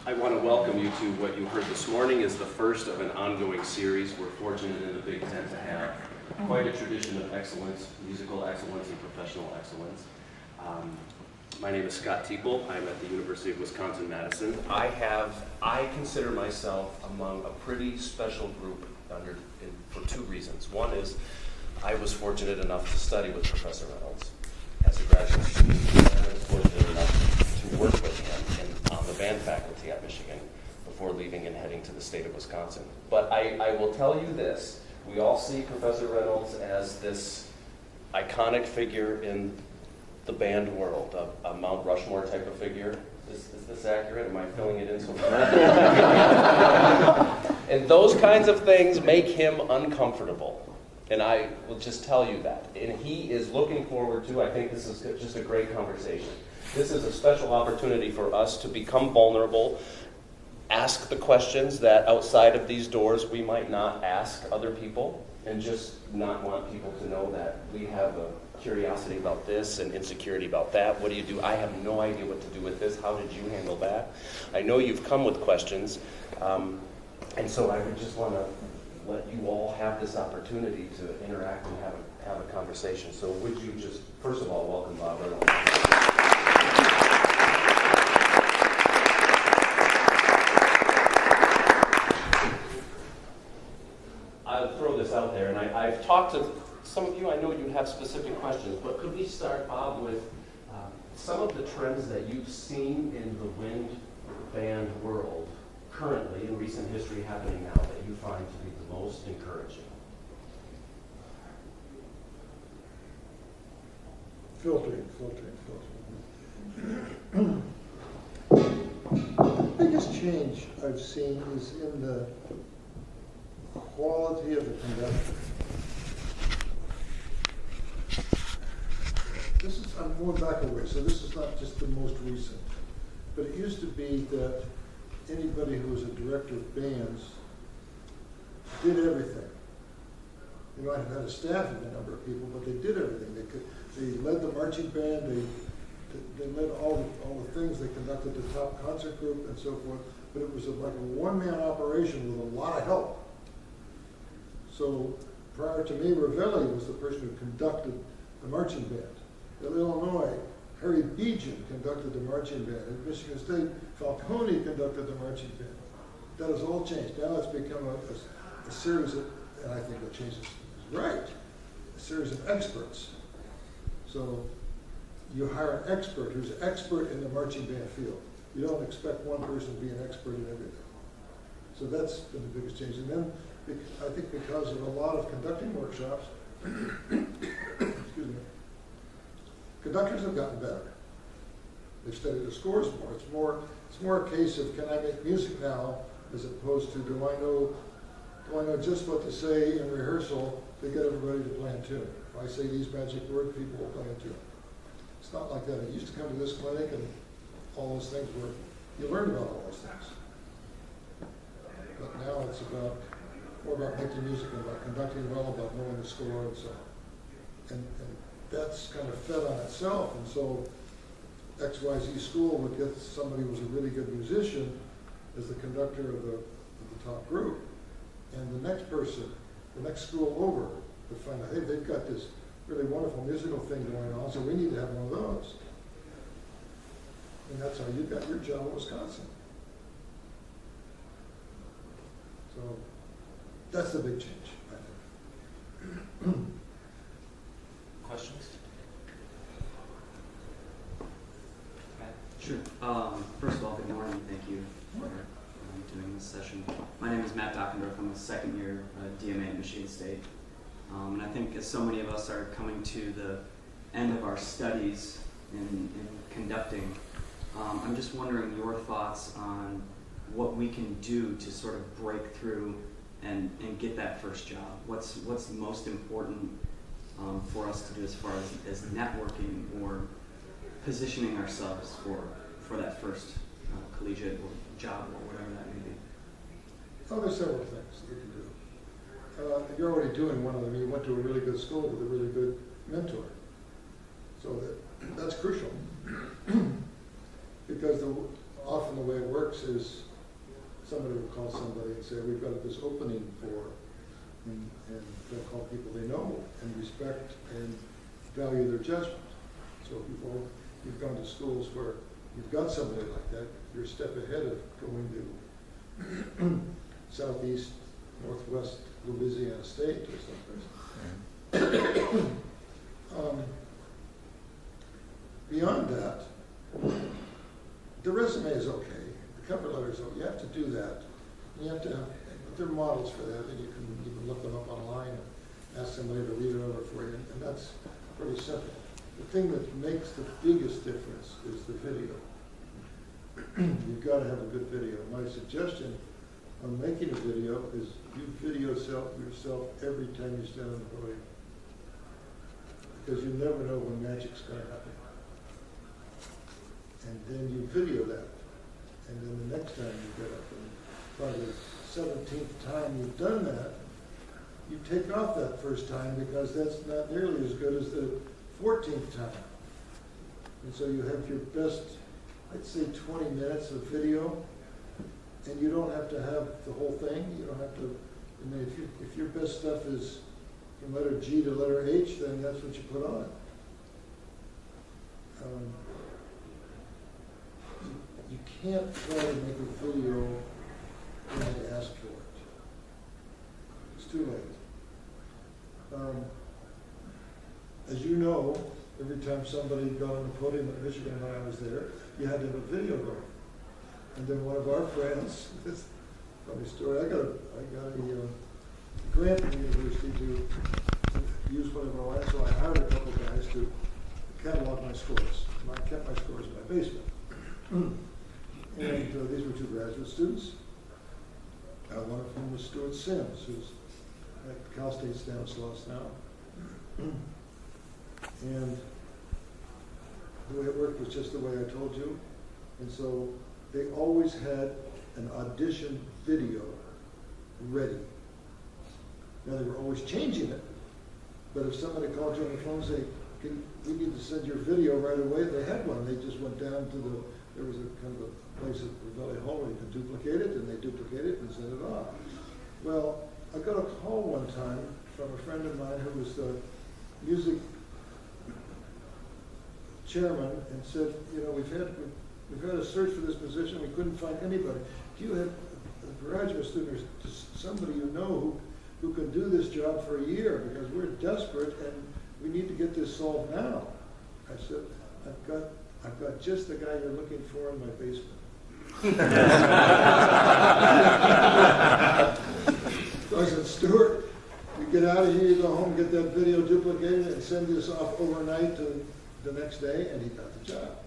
I want to welcome you to what you heard this morning is the first of an ongoing series. We're fortunate in the Big Ten to have quite a tradition of excellence, musical excellence and professional excellence. My name is Scott Teeple. I'm at the University of Wisconsin-Madison. I consider myself among a pretty special group for two reasons. One is I was fortunate enough to study with Professor Reynolds as a graduate student, and I was fortunate enough to work with him on the band faculty at Michigan before leaving and heading to the state of Wisconsin. But I will tell you this, we all see Professor Reynolds as this iconic figure in the band world, a Mount Rushmore type of figure. Is this accurate? Am I filling it in so far? And those kinds of things make him uncomfortable. And I will just tell you that. And he is looking forward to, I think this is just a great conversation. This is a special opportunity for us to become vulnerable, ask the questions that outside of these doors we might not ask other people, and just not want people to know that we have a curiosity about this and insecurity about that. What do you do? I have no idea what to do with this. How did you handle that? I know you've come with questions, and so I would just want to let you all have this opportunity to interact and have a conversation. So would you just, first of all, welcome Bob Reynolds. I'll throw this out there, and I've talked to some of you. I know you have specific questions, but could we start, Bob, with some of the trends that you've seen in the wind band world currently in recent history happening now that you find to be the most encouraging? Filtering. The biggest change I've seen is in the quality of the conductor. I'm going back a way, so this is not just the most recent, but it used to be that anybody who was a director of bands did everything. You might have had a staff of a number of people, but they did everything. They led the marching band, they led all the things, they conducted the top concert group and so forth, but it was like a one-man operation with a lot of help. So prior to me, Ravelli was the person who conducted the marching band. At Illinois, Harry Beejan conducted the marching band. At Michigan State, Falcone conducted the marching band. That has all changed. Now it's become a series of, and I think what changes is right, a series of experts. So you hire an expert who's an expert in the marching band field. You don't expect one person to be an expert in everything. So that's been the biggest change. And then I think because of a lot of conducting workshops, excuse me, conductors have gotten better. They've studied the scores more. It's more a case of, can I make music now, as opposed to do I know just what to say in rehearsal to get everybody to play in tune. If I say these magic words, people will play in tune. It's not like that. I used to come to this clinic and all those things were, you learned about all those things. But now it's more about making music and about conducting well, about knowing the score and so on. And that's kind of fed on itself, and so XYZ school would get somebody who was a really good musician as the conductor of the top group, and the next person, the next school over, would find out, hey, they've got this really wonderful musical thing going on, so we need to have one of those. And that's how you got your job in Wisconsin. So that's the big change, I think. Questions? Sure. First of all, good morning. Thank you for doing this session. My name is Matt Dockendorf. I'm a second year DMA at Michigan State. And I think as so many of us are coming to the end of our studies in conducting, I'm just wondering your thoughts on what we can do to sort of break through and get that first job. What's the most important for us to do as far as networking or positioning ourselves for that first collegiate or job or whatever that may be? Oh, there's several things that you can do. You're already doing one of them. You went to a really good school with a really good mentor. So that's crucial. Because often the way it works is call somebody and say, we've got this opening for, and they'll call people they know and respect and value their judgment. So you've gone to schools where you've got somebody like that, you're a step ahead of going to Southeast, Northwest Louisiana State or someplace. Beyond that, the resume is okay. The cover letter is okay. You have to do that. You have to have, there are models for that, and you can even look them up online and ask somebody to read it over for you, and that's pretty simple. The thing that makes the biggest difference is the video. You've got to have a good video. My suggestion on making a video is you video yourself every time you stand on the podium, because you never know when magic's going to happen. And then you video that. And then the next time you get up, and by the 17th time you've done that, you take off that first time because that's not nearly as good as the 14th time. And so you have your best, I'd say 20 minutes of video, and you don't have to have the whole thing. You don't have to, I mean, if your best stuff is from letter G to letter H, then that's what you put on. You can't try to make a video when they ask for it. It's too late. As you know, every time somebody got on the podium at Michigan when I was there, you had to have a video going. And then one of our friends, this funny story, I got a grant from the university to use one of our lines, so I hired a couple guys to catalog my scores. And I kept my scores in my basement. And these were two graduate students. One of whom was Stuart Sims, who's at Cal State Stanislaus now. And the way it worked was just the way I told you. And so they always had an audition video ready. Now they were always changing it, but if somebody called you on the phone and said, we need to send your video right away, they had one. They just went down to there was a kind of a place at the Valley Hall where you could duplicate it, and they duplicate it and send it off. Well, I got a call one time from a friend of mine who was the music chairman and said, you know, we've had a search for this position, we couldn't find anybody. Do you have a graduate student or somebody you know who can do this job for a year, because we're desperate and we need to get this solved now? I said, I've got just the guy you're looking for in my basement. So I said, Stuart, you get out of here, you go home, get that video duplicated, and send this off overnight to the next day, and he got the job.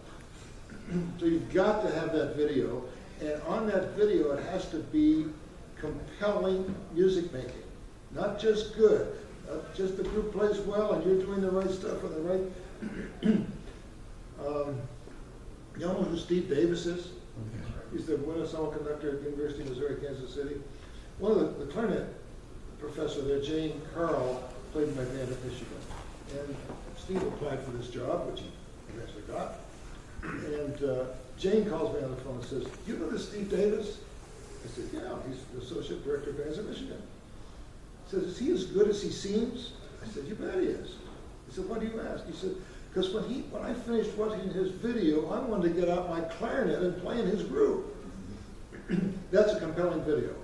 So you've got to have that video, and on that video it has to be compelling music making, not just good, not just the group plays well and you're doing the right stuff on the right. You know who Steve Davis is? He's the Winnesaw conductor at University of Missouri, Kansas City. One of the clarinet professor there, Jane Carl, played in my band at Michigan. And Steve applied for this job, which he eventually got. And Jane calls me on the phone and says, you know this Steve Davis? I said, yeah, he's the associate director of bands at Michigan. He says, is he as good as he seems? I said, you bet he is. He said, why do you ask? He said, because when I finished watching his video, I wanted to get out my clarinet and play in his group. That's a compelling video.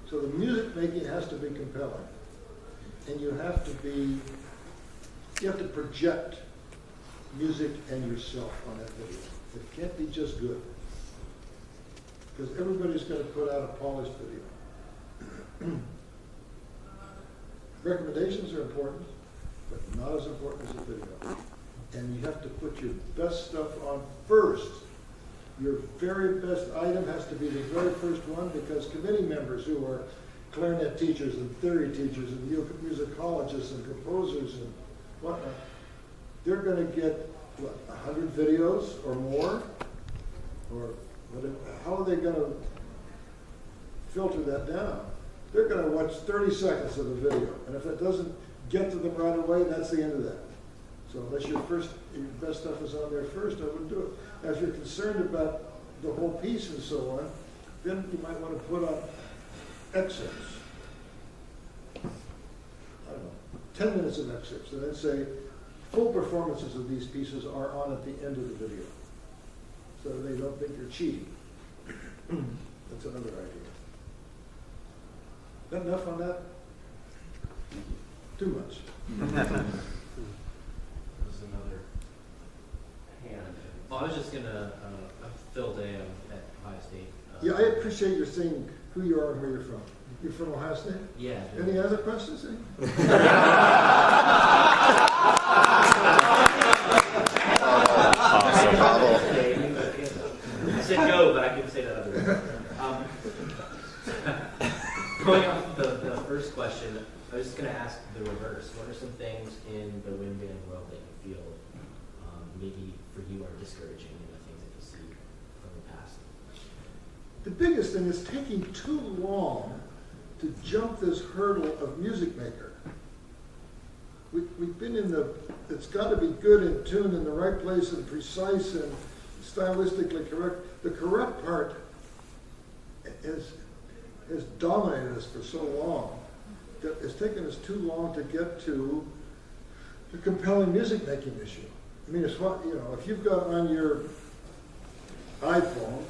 So the music making has to be compelling. And you have to project music and yourself on that video. It can't be just good. Because everybody's going to put out a polished video. Recommendations are important, but not as important as a video. And you have to put your best stuff on first. Your very best item has to be the very first one, because committee members who are clarinet teachers and theory teachers and musicologists and composers and whatnot, they're going to get, 100 videos or more? Or whatever. How are they going to filter that down? They're going to watch 30 seconds of the video, and if it doesn't get to them right away, that's the end of that. So unless your best stuff is on there first, I wouldn't do it. Now, if you're concerned about the whole piece and so on, Then you might want to put on excerpts. I don't know, 10 minutes of excerpts, and then say, full performances of these pieces are on at the end of the video, so they don't think you're cheating. That's another idea. That enough on that? Too much. There's another hand. Well, I was just gonna, Phil Day at Ohio State. Yeah, I appreciate your saying who you are and where you're from. You're from Ohio State? Yeah. Any other questions? I said no, but I couldn't say that other way. Going off the first question, I was just going to ask the reverse. What are some things in the wind band world that you feel maybe for you are discouraging in the things that you see from the past? The biggest thing is taking too long to jump this hurdle of music maker. We've been in it's got to be good and tuned in the right place and precise and stylistically correct. The correct part has dominated us for so long that it's taken us too long to get to the compelling music making issue. I mean, it's what, if you've got on your iPhone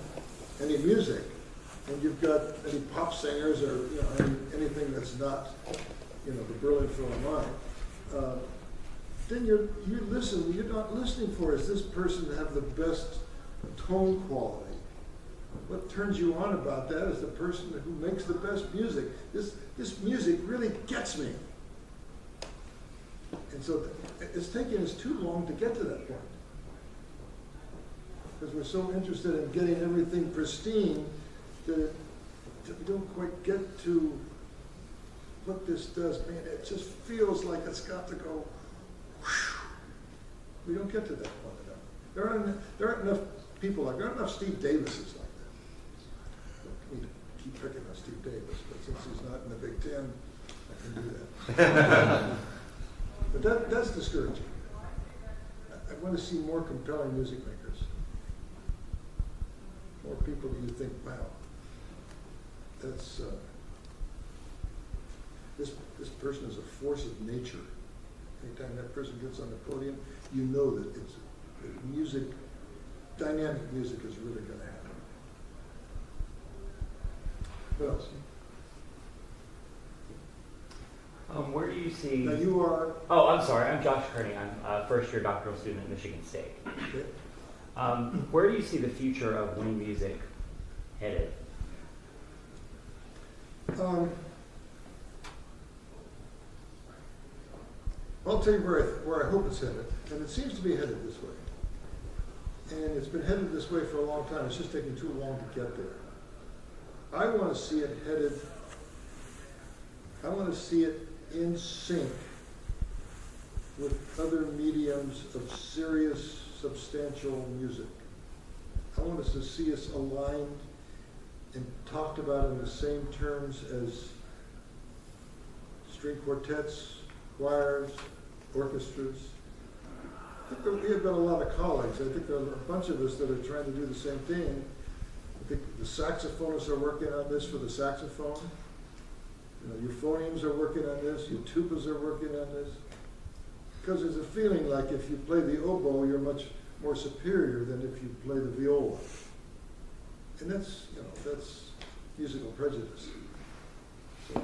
any music, and you've got any pop singers or anything that's not the Berlin Philharmonic, then you listen. You're not listening for is this person to have the best tone quality. What turns you on about that is the person who makes the best music. This music really gets me. And so it's taking us too long to get to that point. Because we're so interested in getting everything pristine that we don't quite get to what this does. Man, it just feels like it's got to go whew. We don't get to that point enough. There aren't enough people like, there aren't enough Steve Davises like that. I need to keep picking on Steve Davis, but since he's not in the Big Ten, I can do that. But that's discouraging. I want to see more compelling music makers. More people that you think, wow, that's this person is a force of nature. Anytime that person gets on the podium, you know that music, dynamic music is really going to happen. What else? Where do you see... Now you are... Oh, I'm sorry. I'm Josh Kearney. I'm a first-year doctoral student at Michigan State. Okay. Where do you see the future of wind music headed? I'll tell you where I hope it's headed, and it seems to be headed this way. And it's been headed this way for a long time. It's just taking too long to get there. I want to see it headed. I want to see it in sync with other mediums of serious, substantial music. I want us to see us aligned and talked about in the same terms as string quartets, choirs, orchestras. I think that we have got a lot of colleagues. I think there are a bunch of us that are trying to do the same thing. I think the saxophonists are working on this for the saxophone. Euphoniums are working on this. Your tubas are working on this. Because there's a feeling like if you play the oboe, you're much more superior than if you play the viola. And that's musical prejudice. So I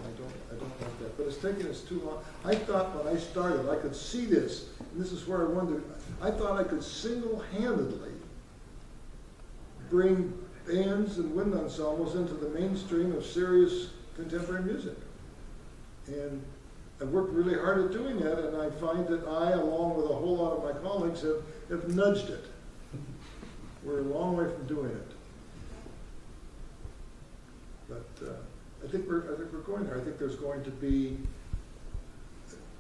don't like that. But it's taken us too long. I thought when I started, I could see this, and this is where I wondered, I thought I could single-handedly bring bands and wind ensembles into the mainstream of serious contemporary music. And I've worked really hard at doing that, and I find that I, along with a whole lot of my colleagues, have nudged it. We're a long way from doing it. But I think we're going there. I think there's going to be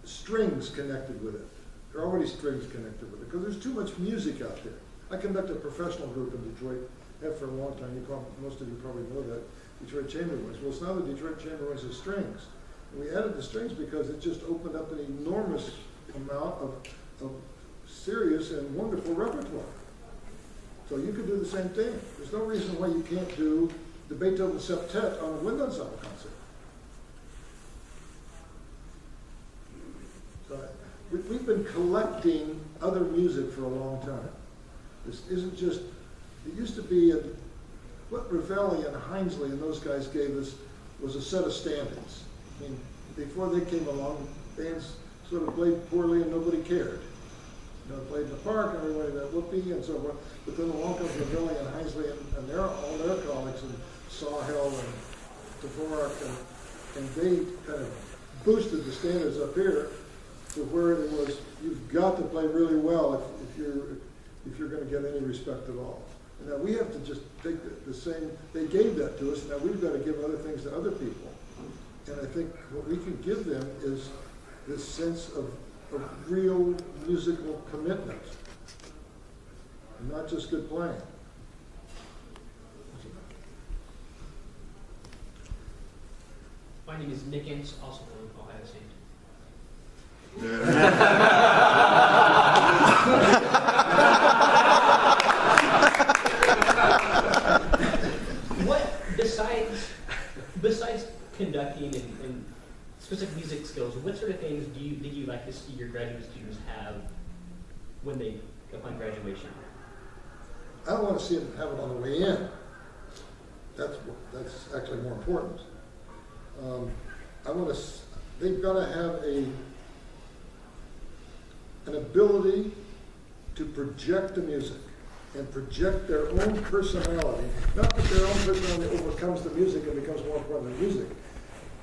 strings connected with it. There are already strings connected with it, because there's too much music out there. I conduct a professional group in Detroit, have for a long time. Most of you probably know that, Detroit Chamber Winds. Well, it's now the Detroit Chamber Winds of strings. And we added the strings because it just opened up an enormous amount of serious and wonderful repertoire. So you could do the same thing. There's no reason why you can't do the Beethoven Septet on a wind ensemble concert. So we've been collecting other music for a long time. This isn't just, it used to be, what Ravelli and Hinesley and those guys gave us was a set of standards. I mean, before they came along, bands sort of played poorly and nobody cared. You know, played in the park, and everybody got whoopee and so forth. But then along comes Ravelli and Hinesley and all their colleagues, and Sawhill and Dvorak, and they kind of boosted the standards up here to where it was, you've got to play really well if you're going to get any respect at all. And now we have to just take the same, they gave that to us, now we've got to give other things to other people. And I think what we can give them is this sense of real musical commitment, and not just good playing. My name is Nick Ince, also from Ohio State. What, besides conducting and specific music skills, what sort of things do you like to see your graduate students have when they upon graduation? I don't want to see them have it on the way in. That's actually more important. They've got to have an ability to project the music and project their own personality. Not that their own personality overcomes the music and becomes more important than music,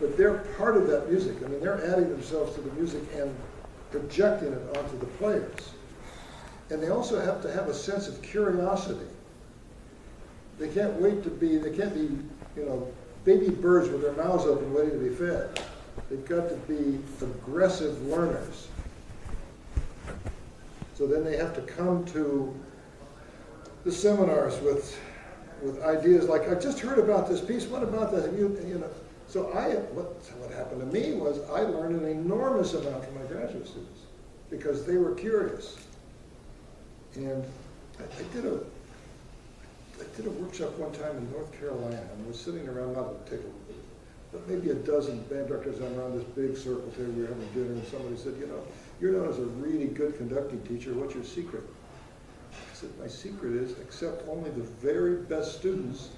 but they're part of that music. I mean, they're adding themselves to the music and projecting it onto the players. And they also have to have a sense of curiosity. They can't be, you know, baby birds with their mouths open waiting to be fed. They've got to be aggressive learners. So then they have to come to the seminars with ideas like, I just heard about this piece, what about that? You know. So what happened to me was I learned an enormous amount from my graduate students because they were curious. And I did a workshop one time in North Carolina, and we're sitting around, not a table, but maybe a dozen band directors around this big circle table. We were having dinner, and somebody said, you know, you're known as a really good conducting teacher. What's your secret? I said, my secret is accept only the very best students,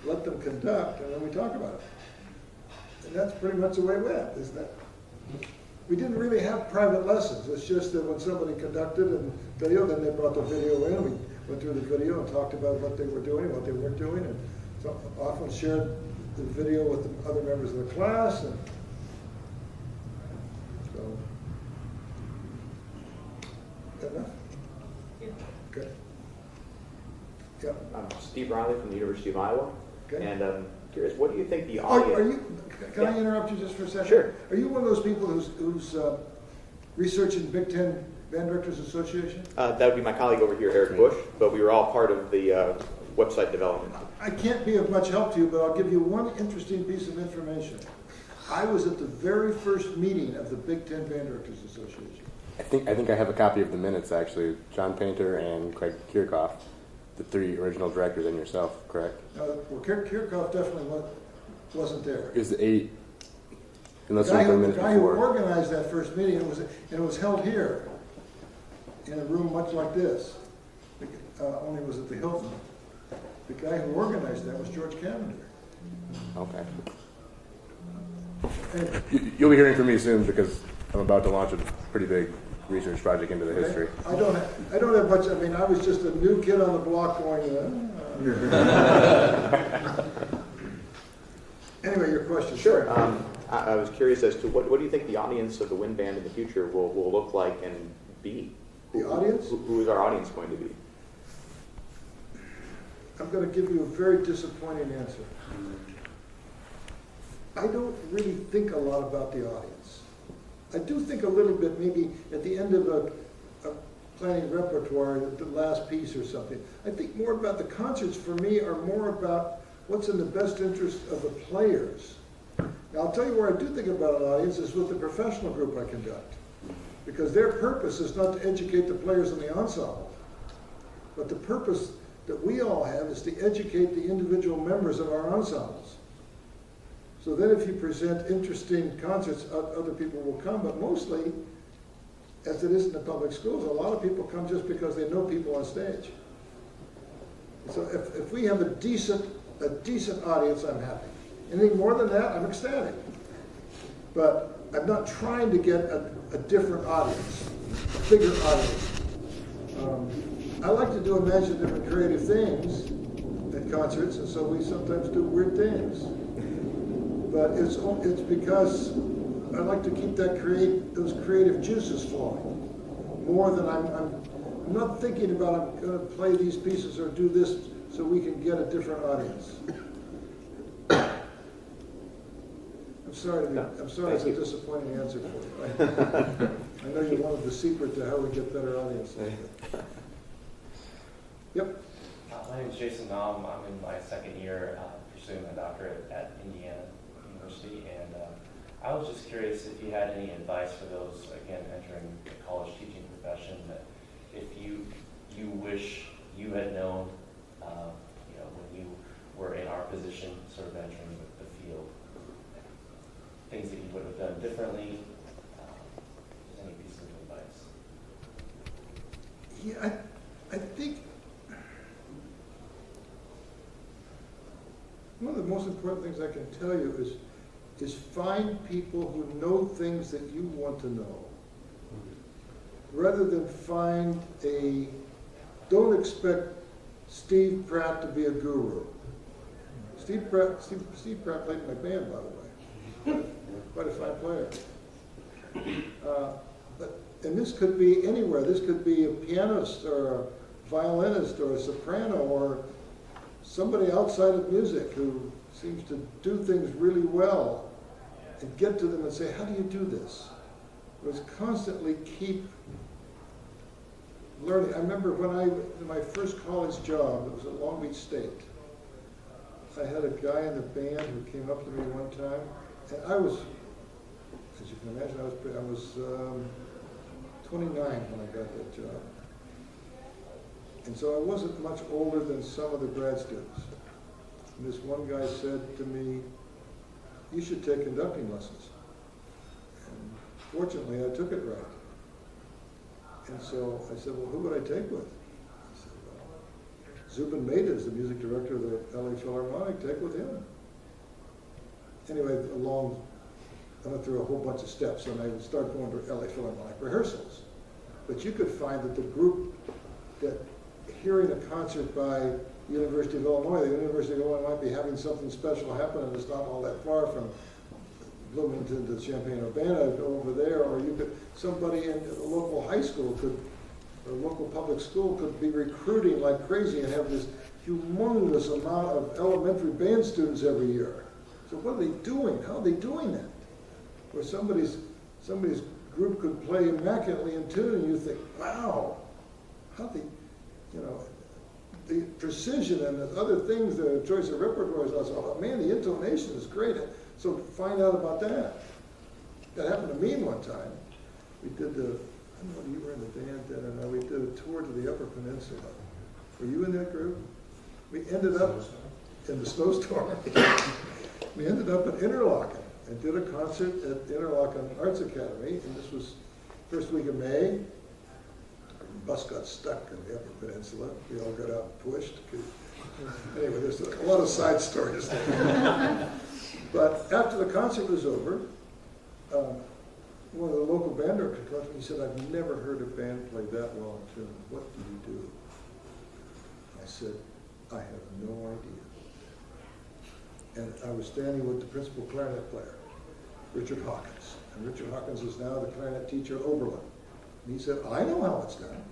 let them conduct, and then we talk about it. And that's pretty much the way it went, isn't it? We didn't really have private lessons. It's just that when somebody conducted and video, then they brought the video in. We went through the video and talked about what they were doing, what they weren't doing, and so often shared the video with the other members of the class. And so, enough? Yeah. Okay. Yeah. I'm Steve Riley from the University of Iowa, Okay. and I'm curious, what do you think the Oh, audience... can I interrupt you just for a second? Sure. Are you one of those people who's researching Big Ten Band Directors Association? That would be my colleague over here, Eric Bush, but we were all part of the website development. I can't be of much help to you, but I'll give you one interesting piece of information. I was at the very first meeting of the Big Ten Band Directors Association. I think I have a copy of the minutes, actually. John Painter and Craig Kirchhoff, the three original directors, and yourself, correct? Well, Kirchhoff definitely wasn't there. It was the 8, unless The it was the minutes guy who before. organized that first meeting, it was held here, in a room much like this, only it was at the Hilton. The guy who organized that was George Cavender. Okay. Anyway, You'll be hearing from me soon because I'm about to launch a pretty big research project into the history. I don't have much. I mean, I was just a new kid on the block going. Anyway, your question. Sure. I was curious as to what do you think the audience of the Wind Band in the future will look like and be? The audience? Who is our audience going to be? I'm going to give you a very disappointing answer. I don't really think a lot about the audience. I do think a little bit maybe at the end of a planning repertoire, the last piece or something. I think more about the concerts for me are more about what's in the best interest of the players. Now I'll tell you where I do think about an audience is with the professional group I conduct. Because their purpose is not to educate the players in the ensemble, but the purpose that we all have is to educate the individual members of our ensembles. So then if you present interesting concerts, other people will come, but mostly, as it is in the public schools, a lot of people come just because they know people on stage. So if we have a decent audience, I'm happy. Anything more than that, I'm ecstatic. But I'm not trying to get a different audience, a bigger audience. I like to do imaginative and creative things at concerts, and so we sometimes do weird things. But it's because I like to keep those creative juices flowing more than I'm not thinking about I'm going to play these pieces or do this so we can get a different audience. I'm sorry it's a disappointing answer for you. I know you wanted the secret to how we get better audiences. Yep. My name is Jason Baum. I'm in my second year pursuing my doctorate at Indiana University, and I was just curious if you had any advice for those, again, entering the college teaching profession, that if you wish you had known, when you were in our position, sort of entering the field, things that you would have done differently, just any piece of advice. Yeah, I think one of the most important things I can tell you is find people who know things that you want to know. Rather than don't expect Steve Pratt to be a guru. Steve Pratt played in my band, by the way. Quite a fine player. And this could be anywhere. This could be a pianist or a violinist or a soprano or somebody outside of music who seems to do things really well, and get to them and say, how do you do this? It was constantly keep learning. I remember in my first college job, it was at Long Beach State. I had a guy in the band who came up to me one time, and I was, as you can imagine, I was 29 when I got that job. And so I wasn't much older than some of the grad students. And this one guy said to me, you should take conducting lessons. And fortunately, I took it right. And so I said, well, who would I take with? He said, well, Zubin Mehta is the music director of the LA Philharmonic, take with him. Anyway, I went through a whole bunch of steps, and I would start going to LA Philharmonic rehearsals. But you could find that the group that hearing a concert by University of Illinois, the University of Illinois might be having something special happen, and it's not all that far from Bloomington to Champaign-Urbana over there, or somebody in a local high school or local public school could be recruiting like crazy and have this humongous amount of elementary band students every year. So what are they doing? How are they doing that? Where somebody's group could play immaculately in tune, and you think, wow, how they, the precision and the other things, the choice of repertoire is also, man, the intonation is great. So find out about that. That happened to me one time. We did I don't know if you were in the band then or not, we did a tour to the Upper Peninsula. Were you in that group? We ended up in the snowstorm. We ended up at Interlochen and did a concert at Interlochen Arts Academy, and this was first week of May. The bus got stuck in the Upper Peninsula. We all got out and pushed. Anyway, there's a lot of side stories there. But after the concert was over, one of the local band directors came up to me and said, I've never heard a band play that well in tune. What do you do? I said, I have no idea. And I was standing with the principal clarinet player, Richard Hawkins. And Richard Hawkins is now the clarinet teacher at Oberlin. And he said, I know how it's done.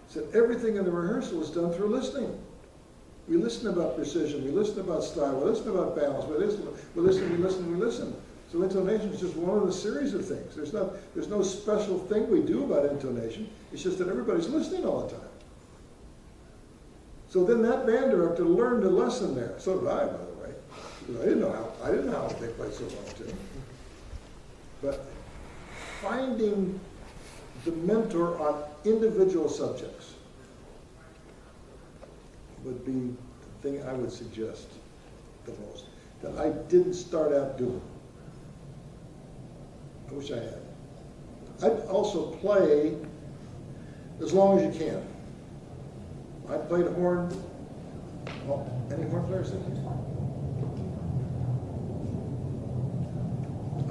He said, everything in the rehearsal is done through listening. We listen about precision, we listen about style, we listen about balance, we listen. So intonation is just one of the series of things. There's no special thing we do about intonation. It's just that everybody's listening all the time. So then that band director learned a lesson there. So did I, by the way. Because I didn't know how they played so well too. But finding the mentor on individual subjects. would be the thing I would suggest the most, that I didn't start out doing. I wish I had. I'd also play as long as you can. I played horn. Oh, any horn players in here?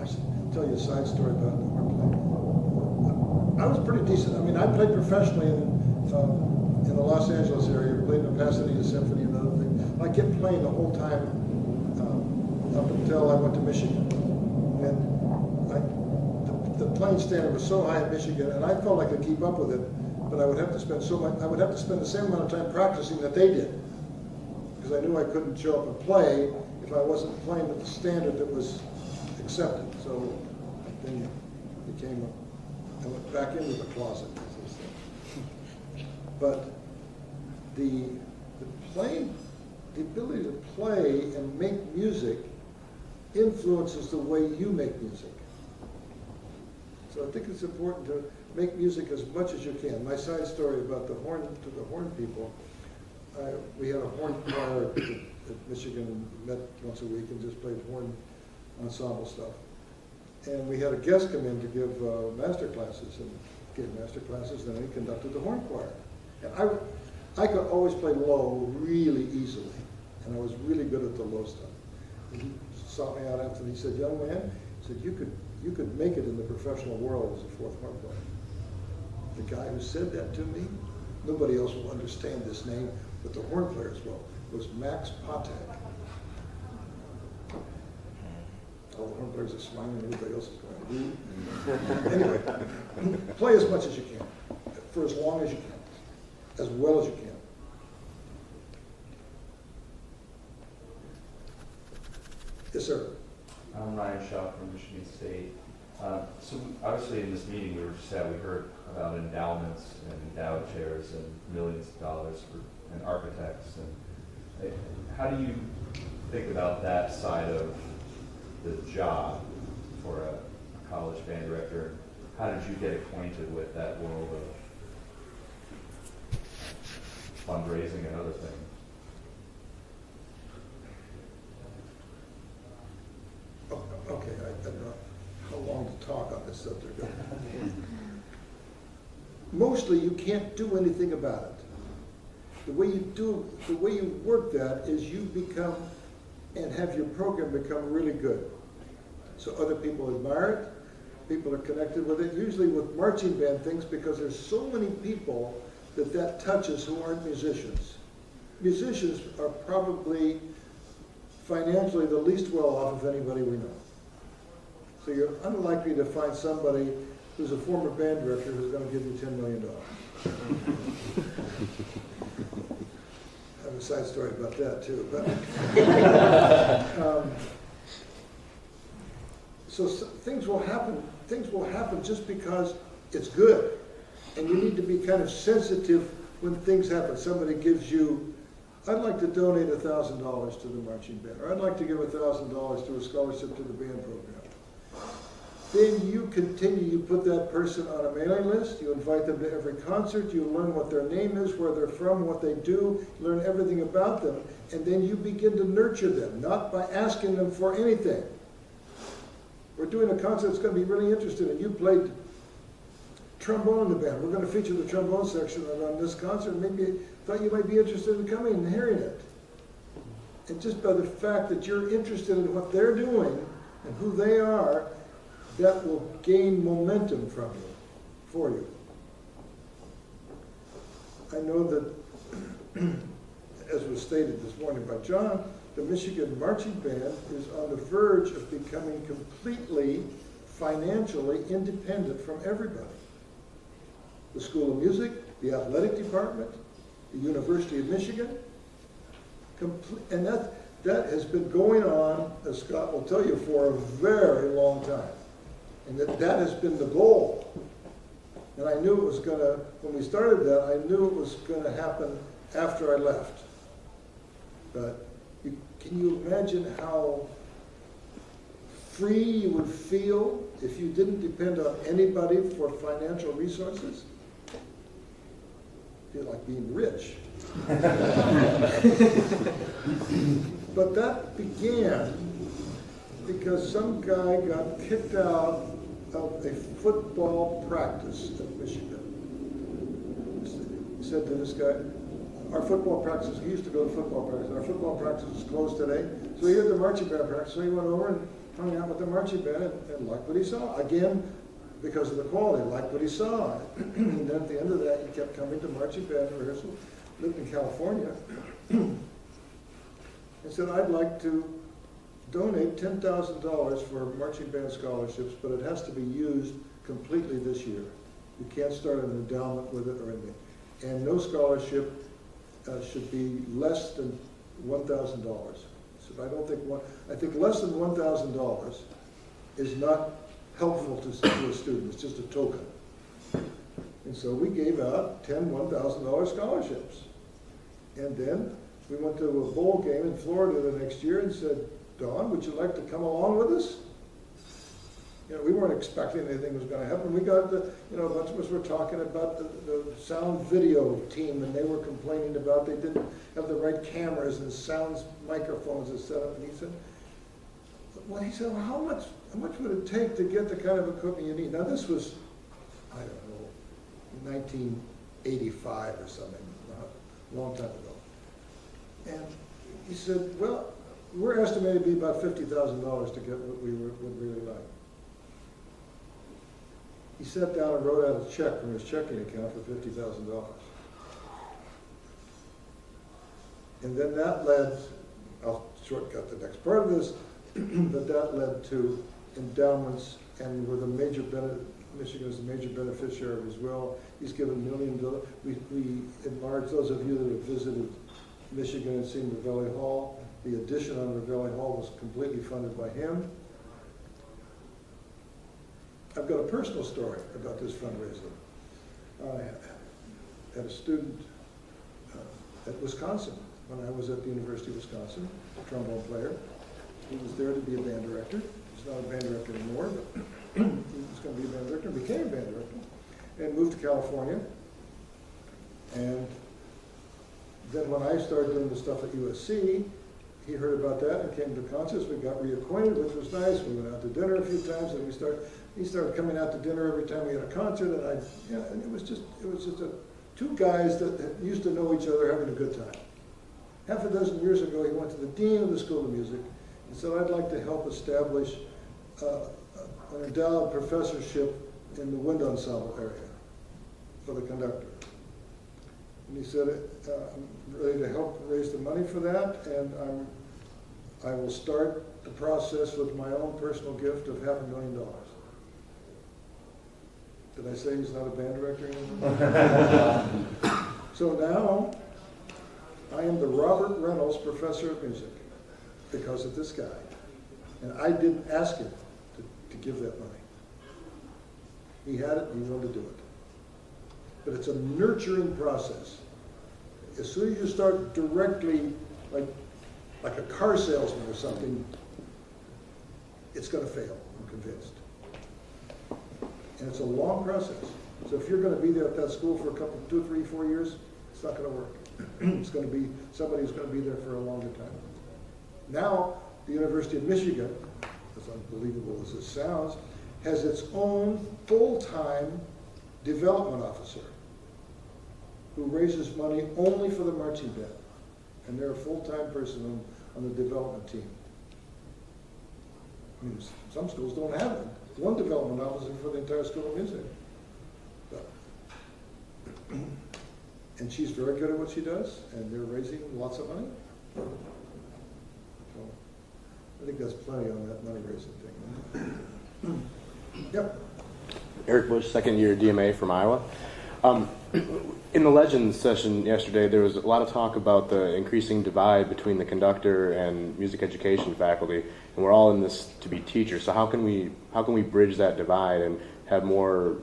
I should tell you a side story about the horn playing. I was pretty decent. I mean, I played professionally in the Los Angeles area, played in the Pasadena Symphony and other things. I kept playing the whole time up until I went to Michigan. And the playing standard was so high in Michigan, and I felt I could keep up with it, but I would have to spend the same amount of time practicing that they did, because I knew I couldn't show up and play if I wasn't playing at the standard that was accepted. So then I went back into the closet, as they say. But the ability to play and make music influences the way you make music. So I think it's important to make music as much as you can. My side story about the horn people, we had a horn choir at Michigan, met once a week and just played horn ensemble stuff. And we had a guest come in to give master classes, and gave master classes, and then he conducted the horn choir. And I could always play low really easily, and I was really good at the low stuff. And he sought me out after, and he said, "Young man," he said, you could make it in the professional world as a fourth horn player." The guy who said that to me, nobody else will understand this name, but the horn players will, was Max Patek. All the horn players are smiling, everybody else is going, Anyway, play as much as you can, for as long as you can, as well as you can. Yes, sir. I'm Ryan Shaw from Michigan State. So obviously in this meeting we heard about endowments and endowed chairs and millions of dollars and architects. And how do you think about that side of the job for a college band director? How did you get acquainted with that world of fundraising and other things? Okay, I don't know how long to talk on this subject. Mostly you can't do anything about it. The way you work that is you become and have your program become really good. So other people admire it, people are connected with it, usually with marching band things, because there's so many people that touches who aren't musicians. Musicians are probably financially the least well off of anybody we know. So you're unlikely to find somebody who's a former band director who's going to give you $10 million. I have a side story about that too. But, so things will happen. Things will happen just because it's good, and you need to be kind of sensitive when things happen. Somebody gives you, "I'd like to donate $1,000 to the marching band," or "I'd like to give $1,000 to a scholarship to the band program." Then you continue, you put that person on a mailing list, you invite them to every concert, you learn what their name is, where they're from, what they do, learn everything about them, and then you begin to nurture them, not by asking them for anything. We're doing a concert that's going to be really interesting, and you played trombone in the band. We're going to feature the trombone section on this concert, and maybe thought you might be interested in coming and hearing it. And just by the fact that you're interested in what they're doing and who they are, that will gain momentum from you, for you. I know that, as was stated this morning by John, the Michigan Marching Band is on the verge of becoming completely financially independent from everybody. The School of Music, the Athletic Department, the University of Michigan, and that has been going on, as Scott will tell you, for a very long time. And that has been the goal. And I knew it was going to, when we started that, I knew it was going to happen after I left. But can you imagine how free you would feel if you didn't depend on anybody for financial resources? feel like being rich. But that began because some guy got kicked out of a football practice at Michigan. He said to this guy, our football practice, he used to go to football practice, our football practice is closed today. So he had the marching band practice, so he went over and hung out with the marching band and liked what he saw. Again, because of the quality, liked what he saw. And then at the end of that, he kept coming to marching band rehearsal, lived in California, and said, I'd like to donate $10,000 for marching band scholarships, but it has to be used completely this year. You can't start an endowment with it or anything. And no scholarship should be less than $1,000. So I think less than $1,000 is not helpful to a student. It's just a token. And so we gave out 10 $1,000 scholarships. And then we went to a bowl game in Florida the next year and said, Dawn, would you like to come along with us? You know, we weren't expecting anything was going to happen. We got a bunch of us were talking about the sound video team, and they were complaining about they didn't have the right cameras and sound microphones and set up. And he said, well, how much would it take to get the kind of equipment you need? Now this was, I don't know, 1985 or something, a long time ago. And he said, well, we're estimated to be about $50,000 to get what we would really like. He sat down and wrote out a check from his checking account for $50,000. And then that led, I'll shortcut the next part of this, but that led to endowments, and we're the major Michigan is the major beneficiary as well. He's given $1 million. We enlarged, those of you that have visited Michigan and seen Ravelli Hall, the addition on Ravelli Hall was completely funded by him. I've got a personal story about this fundraiser. I had a student at Wisconsin when I was at the University of Wisconsin, a trombone player. He was there to be a band director. He's not a band director anymore, but he was going to be a band director, became a band director, and moved to California. And then when I started doing the stuff at USC, he heard about that and came to concerts. We got reacquainted, which was nice. We went out to dinner a few times, and he started coming out to dinner every time we had a concert. And it was just two guys that used to know each other having a good time. Half a dozen years ago, he went to the dean of the School of Music and said, I'd like to help establish an endowed professorship in the wind ensemble area for the conductor. And he said, I'm ready to help raise the money for that, and I will start the process with my own personal gift of $500,000. Did I say he's not a band director anymore? So now, I am the Robert Reynolds Professor of Music because of this guy. And I didn't ask him to give that money. He had it, and he wanted to do it. But it's a nurturing process. As soon as you start directly, like a car salesman or something, it's going to fail, I'm convinced. And it's a long process. So if you're going to be there at that school for 2, 3, 4 years, it's not going to work. It's going to be somebody who's going to be there for a longer time. Now, the University of Michigan, as unbelievable as this sounds, has its own full-time development officer who raises money only for the marching band. And they're a full-time person on the development team. I mean, some schools don't have it. One development officer for the entire School of Music. And she's very good at what she does, and they're raising lots of money. So I think that's plenty on that money raising thing. Yep. Eric Bush, second year DMA from Iowa. In the Legends session yesterday, there was a lot of talk about the increasing divide between the conductor and music education faculty, and we're all in this to be teachers. So how can we bridge that divide and have more,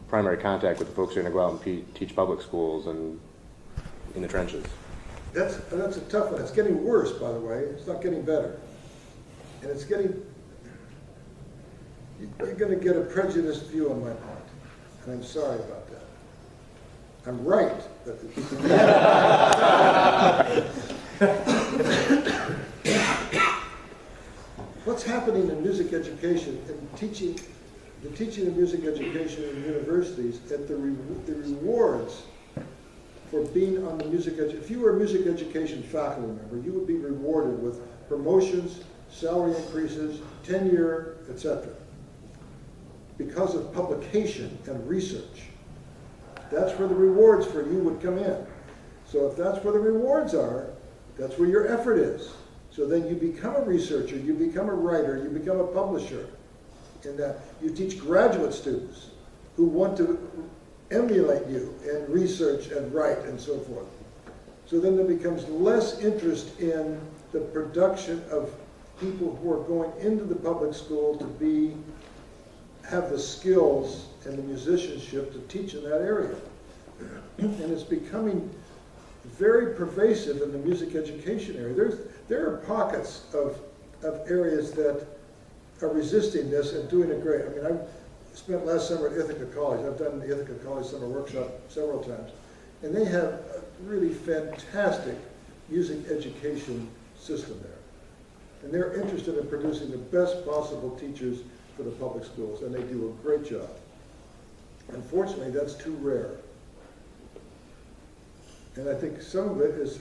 primary contact with the folks who are going to go out and teach public schools and in the trenches? That's a tough one. It's getting worse, by the way. It's not getting better. And it's getting, you're going to get a prejudiced view on my part. And I'm sorry about that. I'm right. But what's happening in music education and teaching, the teaching of music education in universities, at the rewards for being on the music education. If you were a music education faculty member, you would be rewarded with promotions, salary increases, tenure, etc. because of publication and research. That's where the rewards for you would come in. So if that's where the rewards are, that's where your effort is. So then you become a researcher, you become a writer, you become a publisher. In that you teach graduate students who want to emulate you and research and write and so forth. So then there becomes less interest in the production of people who are going into the public school to have the skills and the musicianship to teach in that area. And it's becoming very pervasive in the music education area. There are pockets of areas that are resisting this and doing it great. I mean, I spent last summer at Ithaca College. I've done the Ithaca College Summer Workshop several times. And they have a really fantastic music education system there. And they're interested in producing the best possible teachers for the public schools, and they do a great job. Unfortunately, that's too rare. And I think some of it is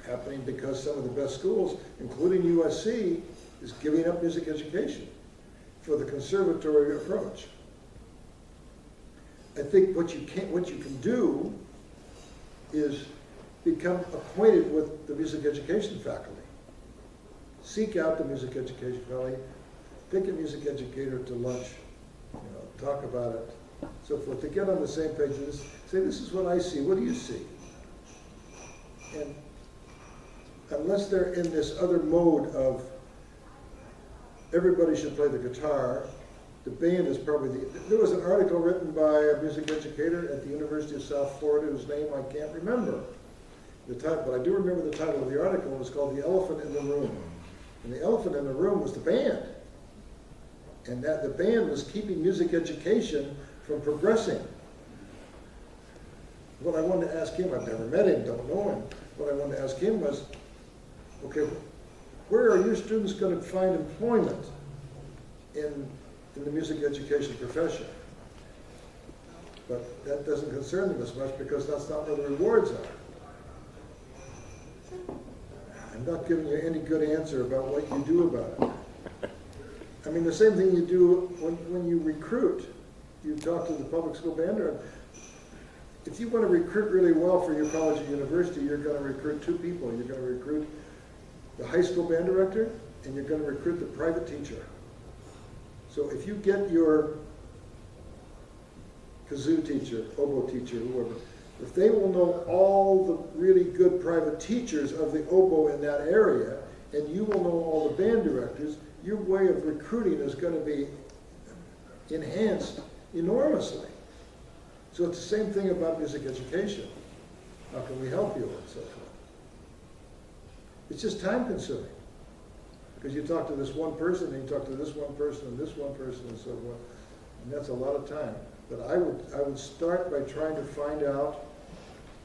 happening because some of the best schools, including USC, is giving up music education for the conservatory approach. I think what you can do is become acquainted with the music education faculty. Seek out the music education faculty, take a music educator to lunch, talk about it, so forth, to get on the same page and say, this is what I see, what do you see? And unless they're in this other mode of everybody should play the guitar, the band is probably there was an article written by a music educator at the University of South Florida whose name I can't remember. But I do remember the title of the article. It was called The Elephant in the Room. And the elephant in the room was the band. And that the band was keeping music education from progressing. What I wanted to ask him, I've never met him, don't know him, what I wanted to ask him was, okay, where are your students going to find employment in the music education profession? But that doesn't concern them as much because that's not where the rewards are. I'm not giving you any good answer about what you do about it. I mean, the same thing you do when you recruit. You talk to the public school band director. If you want to recruit really well for your college or university, you're going to recruit two people. You're going to recruit the high school band director, and you're going to recruit the private teacher. So if you get your kazoo teacher, oboe teacher, whoever, if they will know all the really good private teachers of the oboe in that area, and you will know all the band directors, your way of recruiting is going to be enhanced enormously. So it's the same thing about music education. How can we help you and so forth? It's just time consuming. Because you talk to this one person, and you talk to this one person, and this one person, and so forth. And that's a lot of time. But I would start by trying to find out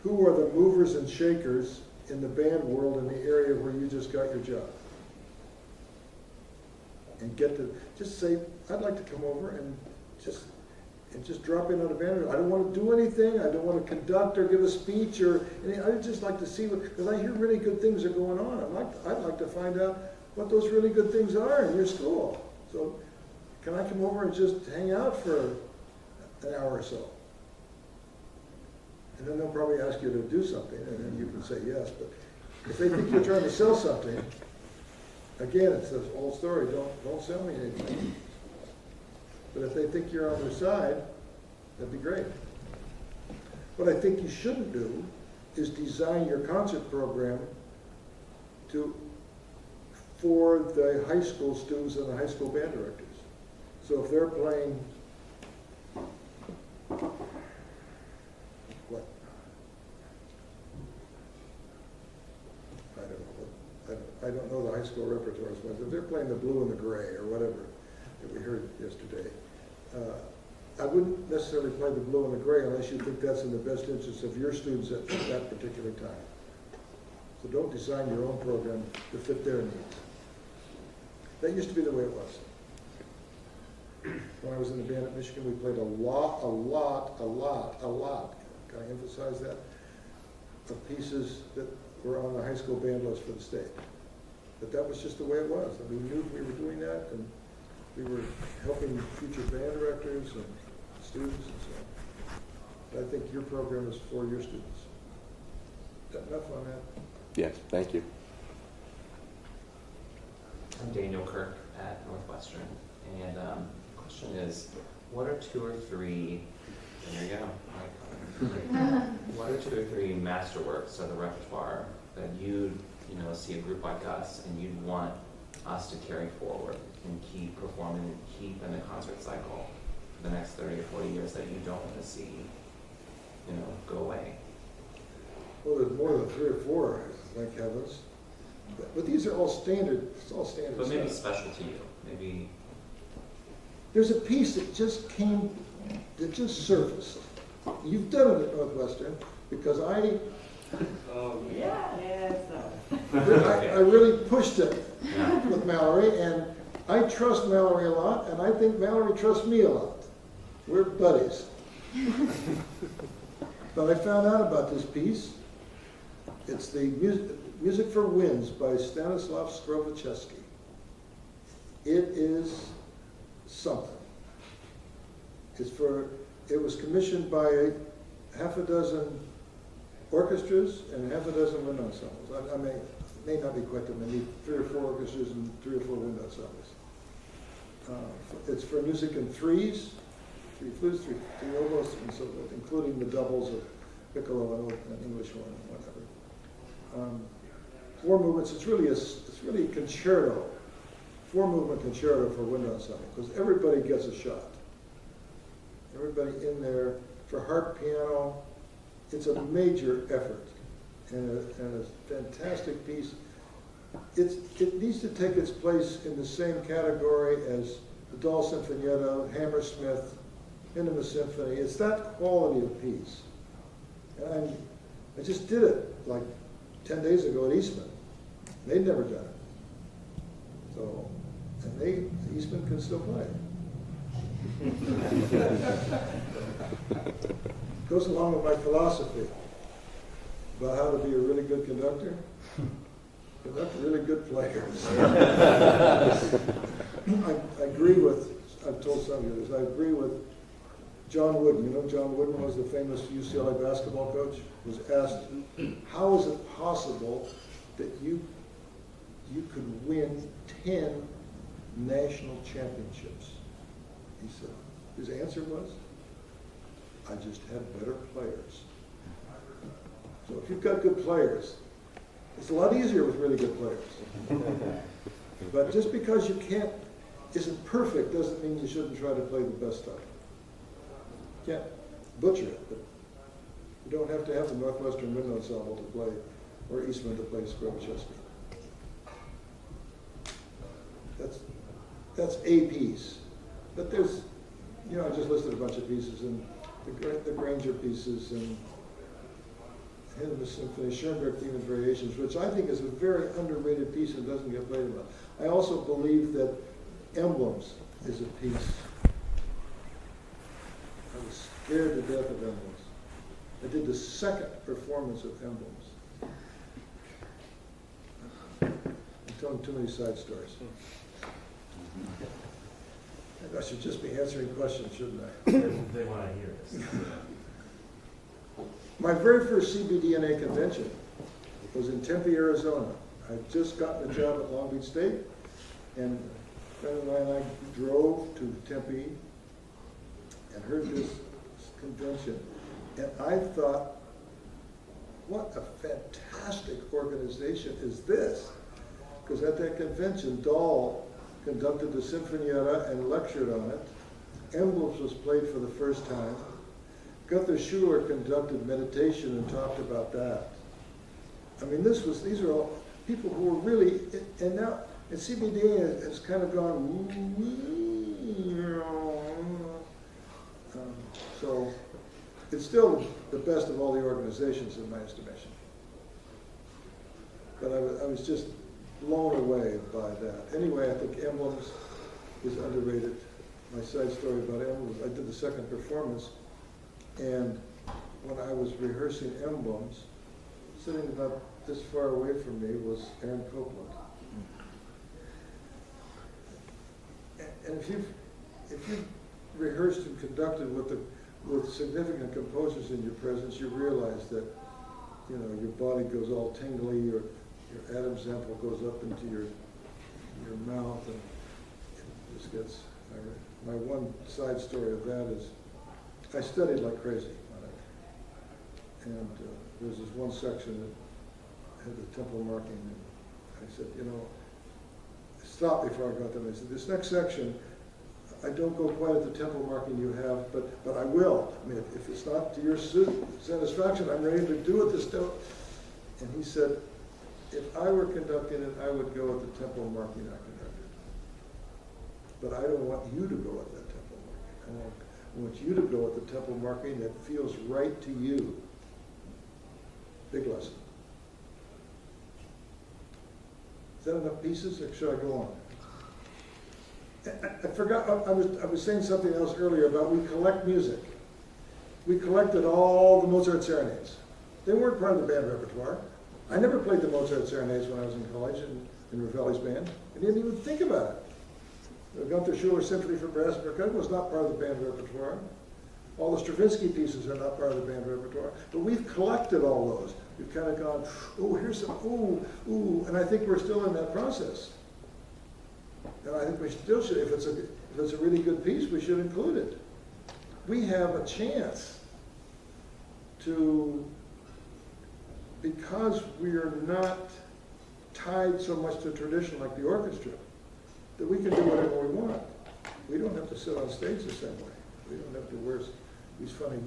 who are the movers and shakers in the band world in the area where you just got your job. And get to, just say, I'd like to come over and just drop in on a band. I don't want to do anything. I don't want to conduct or give a speech or anything. I'd just like to see what, because I hear really good things are going on. I'd like to find out what those really good things are in your school. So can I come over and just hang out for an hour or so? And then they'll probably ask you to do something, and then you can say yes. But if they think you're trying to sell something, again, it's this old story, don't sell me anything. But if they think you're on their side, that'd be great. What I think you shouldn't do is design your concert program for the high school students and the high school band directors. So if they're playing, what? I don't know the high school repertoires, but if they're playing the blue and the gray or whatever that we heard yesterday, I wouldn't necessarily play the blue and the gray unless you think that's in the best interest of your students at that particular time. So don't design your own program to fit their needs. That used to be the way it was. When I was in the band at Michigan, we played a lot, can I emphasize that, of pieces that were on the high school band list for the state. But that was just the way it was, and we knew we were doing that, and we were helping future band directors and students and so on. But I think your program is for your students. Is that enough on that? Yes, thank you. I'm Daniel Kirk at Northwestern, and the question is, what are 2 or 3, there you go, what are 2 or 3 masterworks of the repertoire that you'd see a group like us and you'd want us to carry forward and keep performing and keep in the concert cycle for the next 30 or 40 years that you don't want to see, go away? Well, there's more than 3 or 4, thank heavens. But these are all standard, it's all standard But maybe stuff. special to you, maybe. There's a piece that just surfaced. You've done it at Northwestern because I really pushed it with Mallory, and I trust Mallory a lot, and I think Mallory trusts me a lot. We're buddies. But I found out about this piece. It's the Music for Winds by Stanislav Skrovichevsky. It is something. It was commissioned by half a dozen orchestras and half a dozen wind ensembles. I may not be quite that many, 3 or 4 orchestras and 3 or 4 wind ensembles. It's for music in 3s, 3 flutes, 3 oboes, and so forth, including the doubles of piccolo and English horn and whatever. 4 movements. It's really a concerto, 4-movement concerto for wind ensemble, because everybody gets a shot. Everybody in there for harp, piano. It's a major effort and a fantastic piece. It needs to take its place in the same category as the Dahl Sinfonietta, Hammersmith, Intima Symphony. It's that quality of piece. And I just did it like 10 days ago at Eastman. They'd never done it. So, and Eastman can still play. Goes along with my philosophy about how to be a really good conductor. Conduct really good players. I agree with, I've told some of you this, I agree with John Wooden. You know, John Wooden was the famous UCLA basketball coach. Was asked, how is it possible that you could win 10 national championships? He said, his answer was, I just had better players. So if you've got good players, it's a lot easier with really good players. But just because you isn't perfect doesn't mean you shouldn't try to play the best stuff. You can't butcher it, but you don't have to have the Northwestern Wind Ensemble to play, or Eastman to play Skrovichevsky. That's a piece. But there's, I just listed a bunch of pieces, and the Granger pieces, and Intima Symphony, Schoenberg Theme and Variations, which I think is a very underrated piece and doesn't get played enough. I also believe that Emblems is a piece. I was scared to death of Emblems. I did the second performance of Emblems. I'm telling too many side stories. I should just be answering questions, shouldn't I? They want to hear this. My very first CBDNA convention was in Tempe, Arizona. I'd just gotten a job at Long Beach State, and a friend of mine and I drove to Tempe and heard this convention. And I thought, what a fantastic organization is this? Because at that convention, Dahl conducted the Sinfonietta and lectured on it. Emblems was played for the first time. Gunther Schuller conducted meditation and talked about that. I mean, these are all people who were really, and now, and CBD has kind of gone, So it's still the best of all the organizations in my estimation. But I was just blown away by that. Anyway, I think emblems is underrated. My side story about emblems, I did the second performance, and when I was rehearsing emblems, sitting about this far away from me was Aaron Copland. And if you've rehearsed and conducted with significant composers in your presence, you realize that, you know, your body goes all tingly, your Adam's apple goes up into your mouth, and it just gets. My one side story of that is, I studied like crazy on it, and there was this one section that had the tempo marking, and I said, you know, stop before I got them. I said, this next section, I don't go quite at the tempo marking you have, but I will. I mean, if it's not to your satisfaction, I'm ready to do it this time. And he said, if I were conducting it, I would go at the tempo marking I conducted. But I don't want you to go at that tempo marking. I want you to go at the tempo marking that feels right to you. Big lesson. Is that enough pieces, or should I go on? I forgot, I was saying something else earlier about we collect music. We collected all the Mozart serenades. They weren't part of the band repertoire. I never played the Mozart serenades when I was in college in Ravelli's band. I didn't even think about it. The Gunther Schuller Symphony for Brass and Percussion was not part of the band repertoire. All the Stravinsky pieces are not part of the band repertoire. But we've collected all those. We've kind of gone, oh, here's some, ooh, and I think we're still in that process. And I think we still should, if it's a really good piece, we should include it. We have a chance to, because we are not tied so much to tradition like the orchestra, that we can do whatever we want. We don't have to sit on stage the same way. We don't have to wear these funny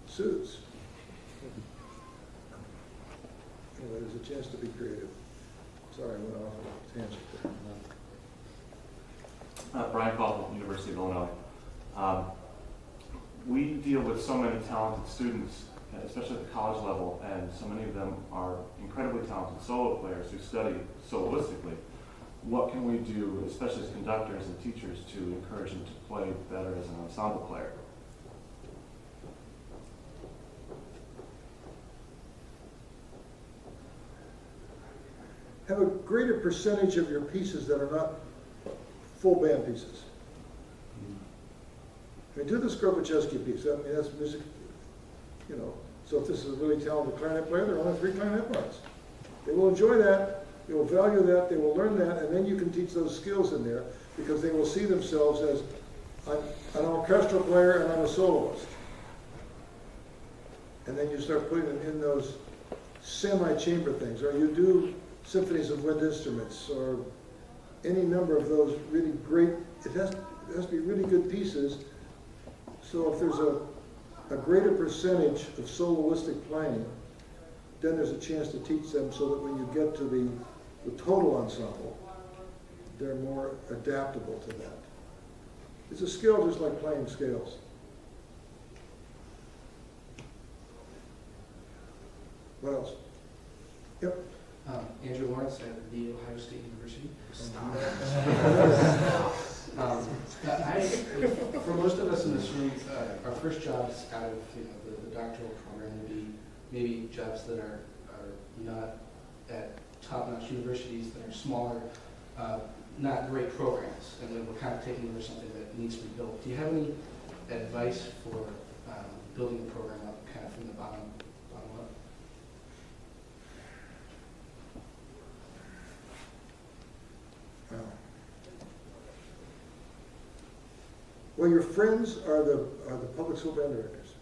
suits. Anyway, there's a chance to be creative. Sorry, I went off on a tangent there. Brian Caldwell, University of Illinois. We deal with so many talented students, especially at the college level, and so many of them are incredibly talented solo players who study soloistically. What can we do, especially as conductors and teachers, to encourage them to play better as an ensemble player? Have a greater percentage of your pieces that are not full band pieces. I mean, do the Skropaczewski piece. I mean, that's music, you know. So if this is a really talented clarinet player, there are only 3 clarinet parts. They will enjoy that, they will value that, they will learn that, and then you can teach those skills in there because they will see themselves as, I'm an orchestral player and I'm a soloist. And then you start putting them in those semi-chamber things, or you do symphonies of wind instruments, or any number of those really great, it has to be really good pieces. So if there's a greater percentage of soloistic playing, then there's a chance to teach them so that when you get to the total ensemble, they're more adaptable to that. It's a skill just like playing scales. What else? Yep. Andrew Lawrence at the Ohio State University. For most of us in this room, our first jobs out of the doctoral program would be maybe jobs that are not at top-notch universities, that are smaller, not great programs, and then we're kind of taking over something that needs to be built. Do you have any advice for building the program up kind of from the bottom up? Well, your friends are the public school band directors,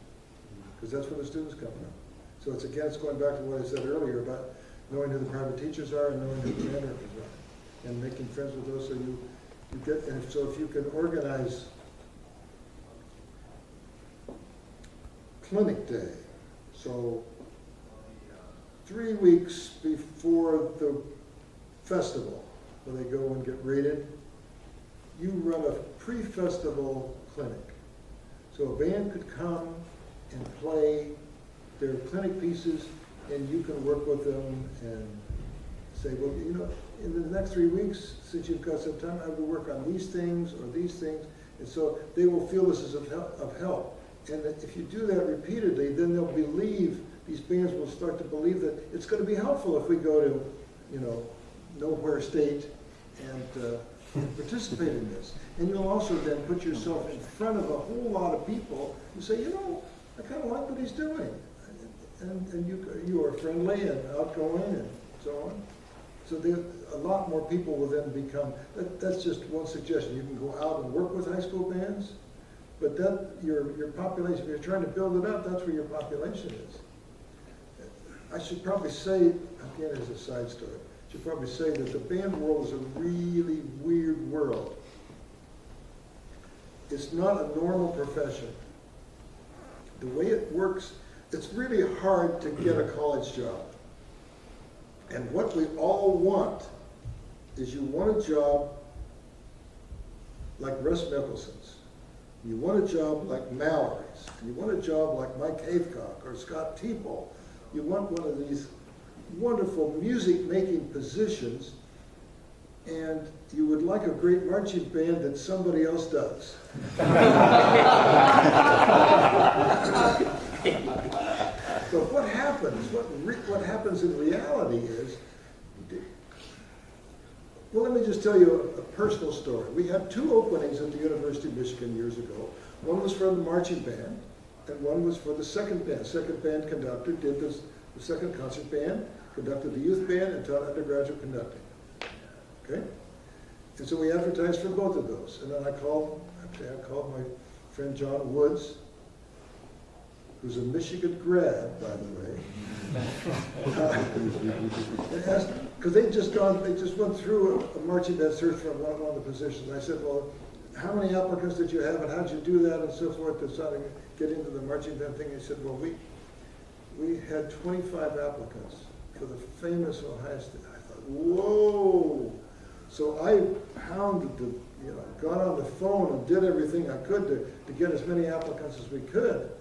because that's where the students come from. So it's going back to what I said earlier about knowing who the private teachers are and knowing who the band directors are, and making friends with those. So you get, and so if you can organize clinic day, so 3 weeks before the festival, when they go and get rated, you run a pre-festival clinic. So a band could come and play their clinic pieces, and you can work with them and say, well, you know, in the next 3 weeks, since you've got some time, I will work on these things or these things. And so they will feel this is of help. And that if you do that repeatedly, then they'll believe, these bands will start to believe that it's going to be helpful if we go to, you know, nowhere state and participate in this. And you'll also then put yourself in front of a whole lot of people and say, you know, I kind of like what he's doing. And you are friendly and outgoing and so on. So a lot more people will then become, that's just one suggestion. You can go out and work with high school bands, but that your population, if you're trying to build it up, that's where your population is. I should probably say, again as a side story, I should probably say that the band world is a really weird world. It's not a normal profession. The way it works, it's really hard to get a college job. And what we all want is you want a job like Russ Mickelson's. You want a job like Mallory's. And you want a job like Mike Havecock or Scott Teeple. You want one of these wonderful music-making positions, and you would like a great marching band that somebody else does. But what happens? What happens in reality is, well, let me just tell you a personal story. We had 2 openings at the University of Michigan years ago. One was for the marching band, and one was for the second band. Second band conductor did the second concert band, conducted the youth band, and taught undergraduate conducting. Okay? And so we advertised for both of those. And then I called my friend John Woods, who's a Michigan grad, by the way, and asked, because they just went through a marching band search for one of the positions. I said, well, how many applicants did you have, and how did you do that, and so forth, deciding to get into the marching band thing? He said, well, we had 25 applicants for the famous Ohio State. I thought, whoa! So I hounded got on the phone and did everything I could to get as many applicants as we could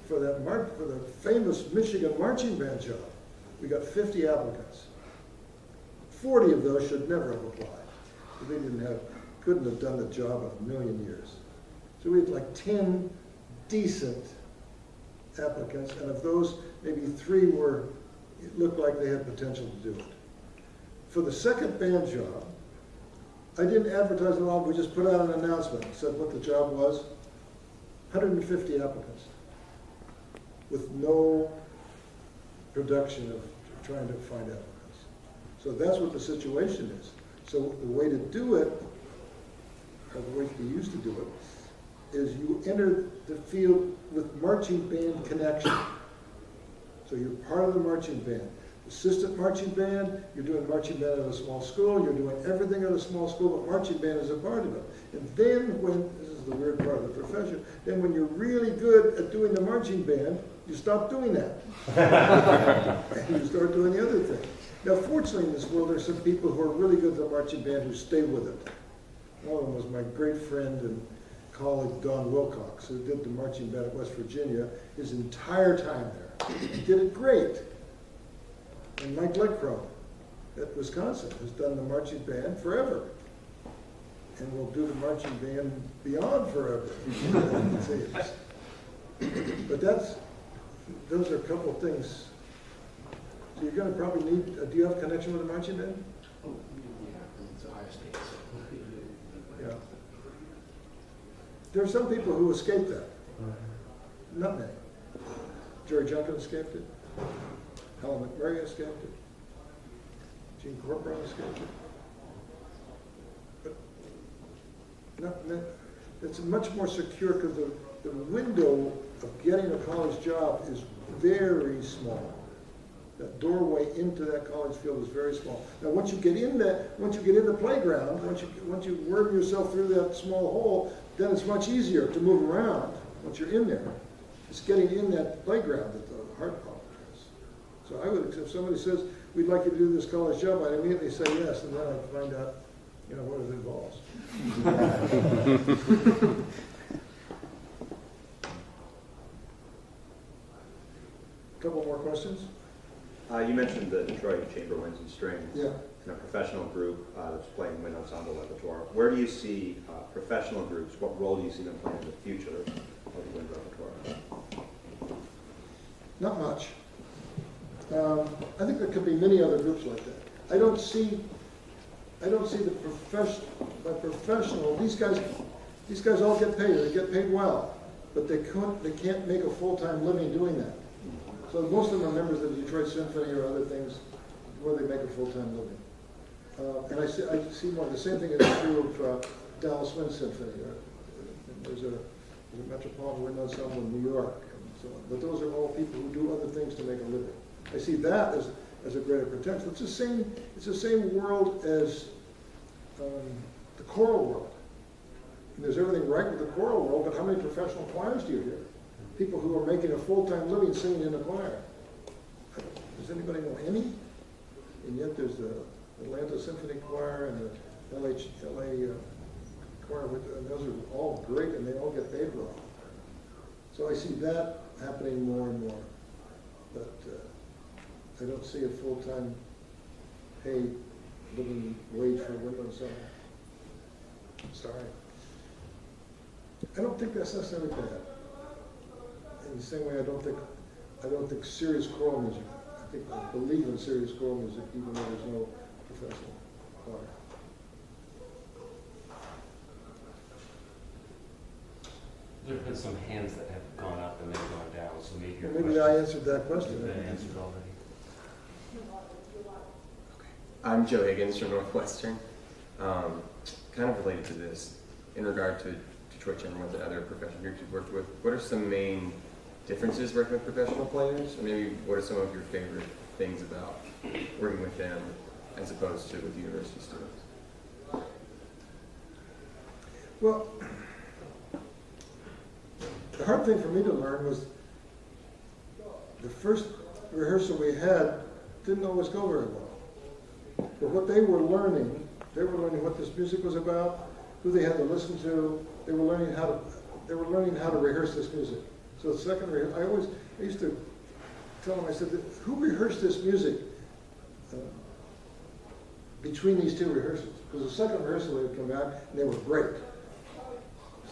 for the famous Michigan marching band job. We got 50 applicants. 40 of those should never have applied. They couldn't have done the job in a million years. So we had like 10 decent applicants, and of those, maybe 3 it looked like they had potential to do it. For the second band job, I didn't advertise it all, we just put out an announcement, said what the job was. 150 applicants, with no production of trying to find applicants. So that's what the situation is. So the way to do it, or the way we used to do it, is you enter the field with marching band connection. So you're part of the marching band. Assistant marching band, you're doing marching band at a small school, you're doing everything at a small school, but marching band is a part of it. And then this is the weird part of the profession, then when you're really good at doing the marching band, you stop doing that. And you start doing the other thing. Now, fortunately in this world, there's some people who are really good at the marching band who stay with it. One of them was my great friend and colleague, Don Wilcox, who did the marching band at West Virginia his entire time there. He did it great. And Mike Leckcrow at Wisconsin has done the marching band forever. And will do the marching band beyond forever. But those are a couple of things. So you're going to probably need, do you have a connection with the marching band? Oh, yeah, it's Ohio State. So. Yeah. There are some people who escape that. Not many. Jerry Jenkins escaped it. Helen McMurray escaped it. Gene Corcoran escaped it. But it's much more secure because the window of getting a college job is very small. That doorway into that college field is very small. Now, once you get in the playground, once you worm yourself through that small hole, then it's much easier to move around once you're in there. It's getting in that playground that the hard problem is. So I would, if somebody says, we'd like you to do this college job, I'd immediately say yes, and then I'd find out, what it involves. questions? You mentioned the Detroit Chamber Winds and Strings. Yeah. And a professional group that's playing wind ensemble repertoire. Where do you see professional groups? What role do you see them playing in the future of the wind repertoire? Not much. I think there could be many other groups like that. I don't see the professional. These guys all get paid. They get paid well, but they can't make a full-time living doing that. So most of them are members of the Detroit Symphony or other things where they make a full-time living. And I see more. The same thing is true of Dallas Wind Symphony. There's a Metropolitan Wind Ensemble in New York, and so on. But those are all people who do other things to make a living. I see that as a greater potential. It's the same world as the choral world. And there's everything right with the choral world, but how many professional choirs do you hear? People who are making a full-time living singing in a choir. Does anybody know any? And yet there's the Atlanta Symphony Choir and the LA Choir, and those are all great and they all get paid well. So I see that happening more and more. But I don't see a full-time paid living wage for a wind ensemble. Sorry. I don't think that's necessarily bad. In the same way, I don't think serious choral music. I believe in serious choral music, even though there's no professional choir. There have been some hands that have gone up and then gone down, so maybe your Maybe I answered that question. has been answered already. I'm Joe Higgins from Northwestern. Kind of related to this, in regard to Detroit Chamber Winds and other professional groups you've worked with, what are some main differences working with professional players? And maybe what are some of your favorite things about working with them as opposed to with university students? Well, the hard thing for me to learn was the first rehearsal we had didn't always go very well. But what they were learning what this music was about, who they had to listen to. They were learning how to rehearse this music. So the second rehearsal, I used to tell them, I said, who rehearsed this music between these two rehearsals? Because the second rehearsal they would come back and they were great.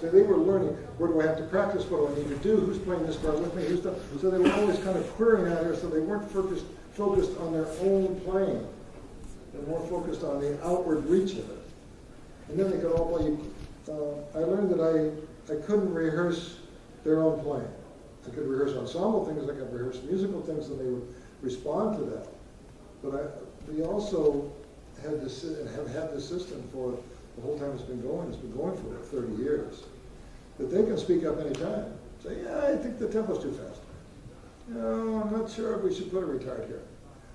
So they were learning, where do I have to practice, what do I need to do, who's playing this part with me, who's done. So they were always kind of querying out here, so they weren't focused on their own playing. They were more focused on the outward reach of it. And then they could all play. I learned that I couldn't rehearse their own playing. I could rehearse ensemble things, I could rehearse musical things, and they would respond to that. But we also had this, and have had this system for the whole time it's been going. It's been going for 30 years. That they can speak up anytime. Say, yeah, I think the tempo's too fast. No, I'm not sure if we should put a retard here.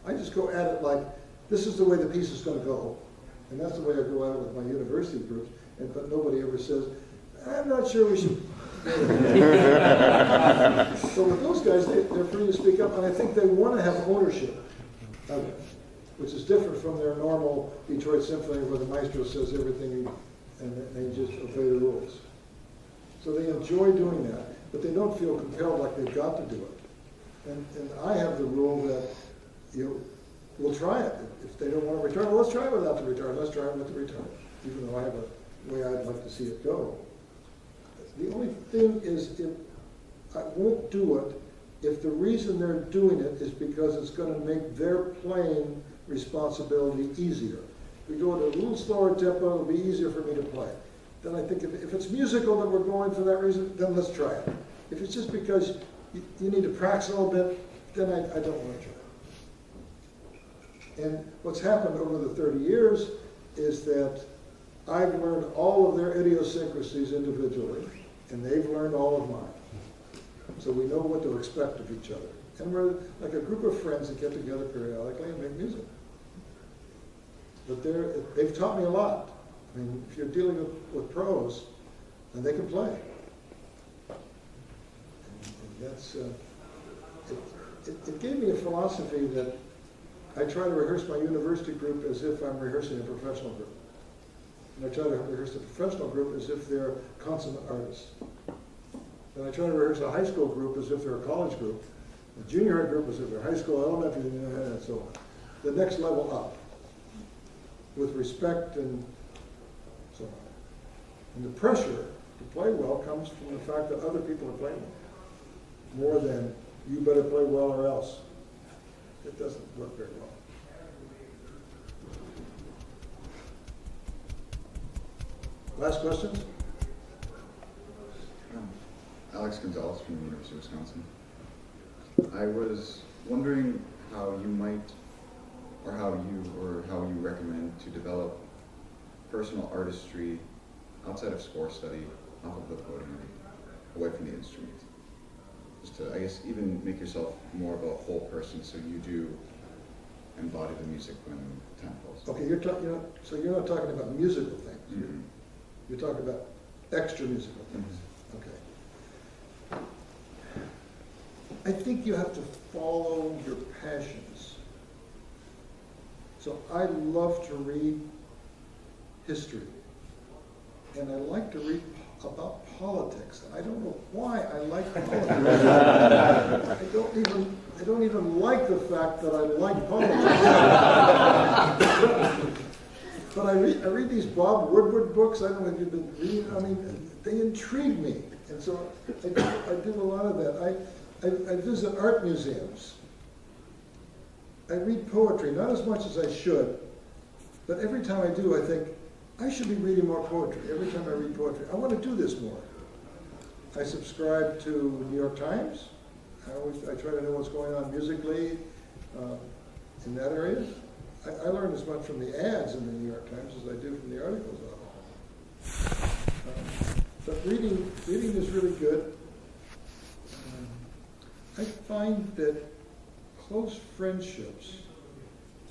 I just go at it like, this is the way the piece is going to go. And that's the way I go at it with my university groups. But nobody ever says, I'm not sure we should. So with those guys, they're free to speak up, and I think they want to have ownership of it, which is different from their normal Detroit Symphony where the maestro says everything and they just obey the rules. So they enjoy doing that, but they don't feel compelled like they've got to do it. And I have the rule that, we'll try it. If they don't want to return, well, let's try it without the return. Let's try it with the return, even though I have a way I'd like to see it go. The only thing is, if I won't do it if the reason they're doing it is because it's going to make their playing responsibility easier. If we go at a little slower tempo, it'll be easier for me to play. Then I think if it's musical that we're going for that reason, then let's try it. If it's just because you need to practice a little bit, then I don't want to try it. And what's happened over the 30 years is that I've learned all of their idiosyncrasies individually, and they've learned all of mine. So we know what to expect of each other. And we're like a group of friends that get together periodically and make music. But they've taught me a lot. I mean, if you're dealing with pros, then they can play. And that's, it gave me a philosophy that I try to rehearse my university group as if I'm rehearsing a professional group. And I try to rehearse the professional group as if they're consummate artists. And I try to rehearse a high school group as if they're a college group. The junior high group was at their high school, elementary, and so on. The next level up, with respect and so on. And the pressure to play well comes from the fact that other people are playing well, more than you better play well or else. It doesn't work very well. Last questions? Alex Gonzalez from the University of Wisconsin. I was wondering how you might, or how you recommend to develop personal artistry outside of score study, off of the podium, away from the instrument. Just to, I guess, even make yourself more of a whole person, so you do embody the music when time calls. Okay, you're talking. So you're not talking about musical things. Mm-hmm. You're talking about extra musical things. Mm-hmm. Okay. I think you have to follow your passions. So I love to read history, and I like to read about politics. I don't know why I like politics. I don't even like the fact that I like politics. But I read these Bob Woodward books. I don't know if you've been reading. I mean, they intrigue me, and so I do a lot of that. I visit art museums. I read poetry, not as much as I should, but every time I do, I think, I should be reading more poetry. Every time I read poetry, I want to do this more. I subscribe to New York Times. I try to know what's going on musically in that area. I learn as much from the ads in the New York Times as I do from the articles of it. But reading is really good. I find that close friendships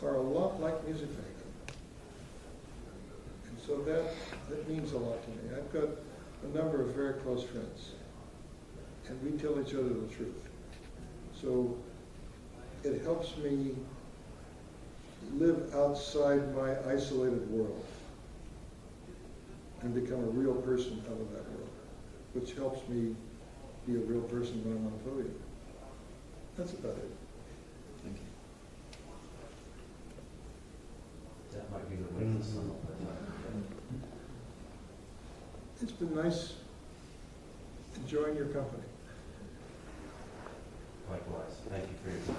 are a lot like music making. And so that means a lot to me. I've got a number of very close friends, and we tell each other the truth. So it helps me live outside my isolated world and become a real person out of that world, which helps me be a real person when I'm on the podium. That's about it. Thank you. That might be the way to sum up that. It's been nice enjoying your company. Likewise. Thank you for your time.